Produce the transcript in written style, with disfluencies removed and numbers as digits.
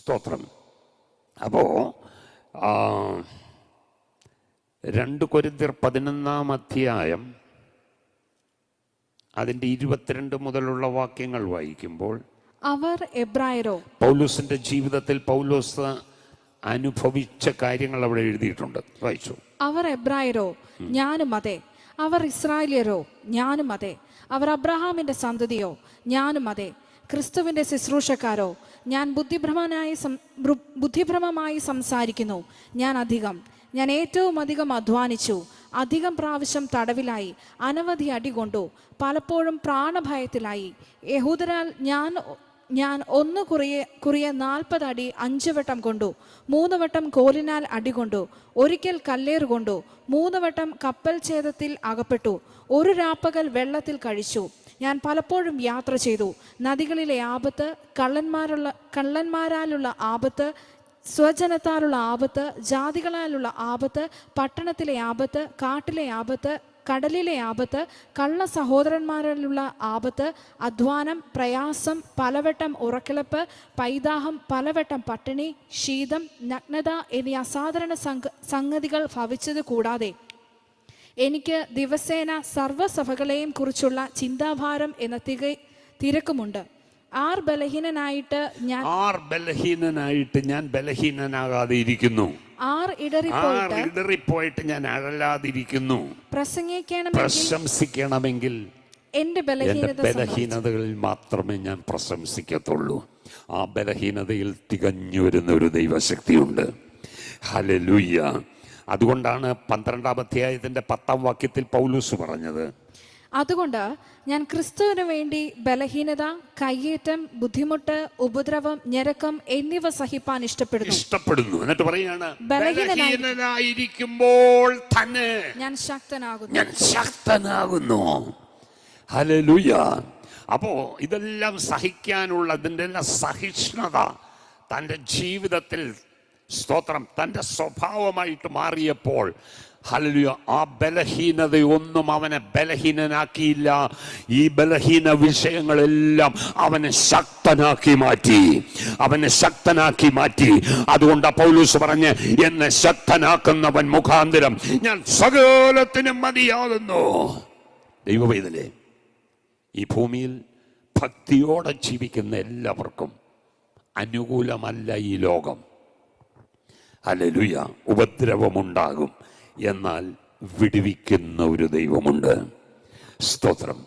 സ്തോത്രം. അപ്പോൾ 2 കൊരിന്ത്യർ 11-ാം അധ്യായം അതിൻ്റെ 22 മുതലുള്ള വാക്യങ്ങൾ വായിക്കുമ്പോൾ അവർ എബ്രായരോ, പൗലോസിന്റെ ജീവിതത്തിൽ പൗലോസ് അനുഭവിച്ച കാര്യങ്ങൾ അവിടെ എഴുതിയിട്ടുണ്ട്. വായിച്ചു. അവർ എബ്രായരോ, ഞാനും അതെ. അവർ ഇസ്രായേല്യരോ, ഞാനും അതെ. അവർ അബ്രഹാമിന്റെ സന്തതിയോ, ഞാനും അതെ. ക്രിസ്തുവിന്റെ ശുശ്രൂഷക്കാരോ, ഞാൻ ബുദ്ധിഭ്രമമായി സംസാരിക്കുന്നു. ഞാൻ ഏറ്റവും അധികം അധ്വാനിച്ചു, അധികം പ്രാവശ്യം തടവിലായി, അനവധി അടികൊണ്ടു, പലപ്പോഴും പ്രാണഭയത്തിലായി. യഹൂദരാൽ ഞാൻ 1 കുറിയ 40 അടി 5 വട്ടം കൊണ്ടു, 3 വട്ടം കോലിനാൽ അടികൊണ്ടു, ഒരിക്കൽ കല്ലേറുകൊണ്ടു, 3 വട്ടം കപ്പൽ ഛേദത്തിൽ അകപ്പെട്ടു, 1 രാപ്പകൽ വെള്ളത്തിൽ കഴിച്ചു. ഞാൻ പലപ്പോഴും യാത്ര ചെയ്തു. നദികളിലെ ആപത്ത്, കള്ളന്മാരാലുള്ള ആപത്ത്, സ്വജനത്താലുള്ള ആപത്ത്, ജാതികളാലുള്ള ആപത്ത്, പട്ടണത്തിലെ ആപത്ത്, കാട്ടിലെ ആപത്ത്, കടലിലെ ആപത്ത്, കള്ള സഹോദരന്മാരിലുള്ള ആപത്ത്, അധ്വാനം, പ്രയാസം, പലവട്ടം ഉറക്കിളപ്പ്, പൈതാഹം, പലവട്ടം പട്ടിണി, ശീതം, നഗ്നത എന്നീ അസാധാരണ സംഗതികൾ ഭവിച്ചത് കൂടാതെ എനിക്ക് ദിവസേന സർവ്വസഭകളെയും കുറിച്ചുള്ള ചിന്താഭാരം എന്ന തിരക്കുമുണ്ട്. ആർ ബലഹീനനായിട്ട് ഞാൻ ബലഹീനനാകാതെ ഇരിക്കുന്നു. ആർ ഇടറിപ്പോയിട്ട് ഞാൻ അഴലാതിരിക്കുന്നു. പ്രശംസിക്കണമെങ്കിൽ എന്റെ ബലഹീനതകളിൽ മാത്രമേ ഞാൻ പ്രശംസിക്കത്തുള്ളൂ. ആ ബലഹീനതയിൽ തികഞ്ഞു വരുന്ന ഒരു ദൈവശക്തിയുണ്ട്. ഹല്ലേലൂയ. അതുകൊണ്ടാണ് 12-ാം അധ്യായത്തിന്റെ 10-ാം വാക്യത്തിൽ പൗലോസ് പറഞ്ഞത്, അതുകൊണ്ട് ഞാൻ ക്രിസ്തുവിന് വേണ്ടി ബലഹീനത, കയ്യേറ്റം, ബുദ്ധിമുട്ട്, ഉപദ്രവം, ഞെരുക്കം എന്നിവ സഹിപ്പാൻ ഇഷ്ടപ്പെടുന്നു. എന്നിട്ട് പറയാണ്, ബലഹീനനായിരിക്കുമ്പോൾ തന്നെ ഞാൻ ശക്തനാകുന്നു. ഹല്ലേലൂയ. അപ്പോ ഇതെല്ലാം സഹിക്കാനുള്ള അതിൻ്റെ സഹിഷ്ണുത തൻ്റെ ജീവിതത്തിൽ, സ്തോത്രം, തൻ്റെ സ്വഭാവമായിട്ട് മാറിയപ്പോൾ, ഹല്ലേലൂയ, ആ ബലഹീനതയൊന്നും അവനെ ബലഹീനനാക്കിയില്ല. ഈ ബലഹീന വിഷയങ്ങളെല്ലാം അവനെ ശക്തനാക്കി മാറ്റി. അതുകൊണ്ട് പൗലോസ് പറഞ്ഞ്, എന്നെ ശക്തനാക്കുന്നവൻ മുഖാന്തരം ഞാൻ സകലത്തിനും മതിയാകുന്നു. ദൈവവേദനേ, ഈ ഭൂമിയിൽ ഭക്തിയോടെ ജീവിക്കുന്ന എല്ലാവർക്കും അനുകൂലമല്ല ഈ ലോകം. ഹല്ലേലൂയ. ഉപദ്രവമുണ്ടാകും, എന്നാൽ വിടുവിക്കുന്ന ഒരു ദൈവമുണ്ട്. സ്തോത്രം.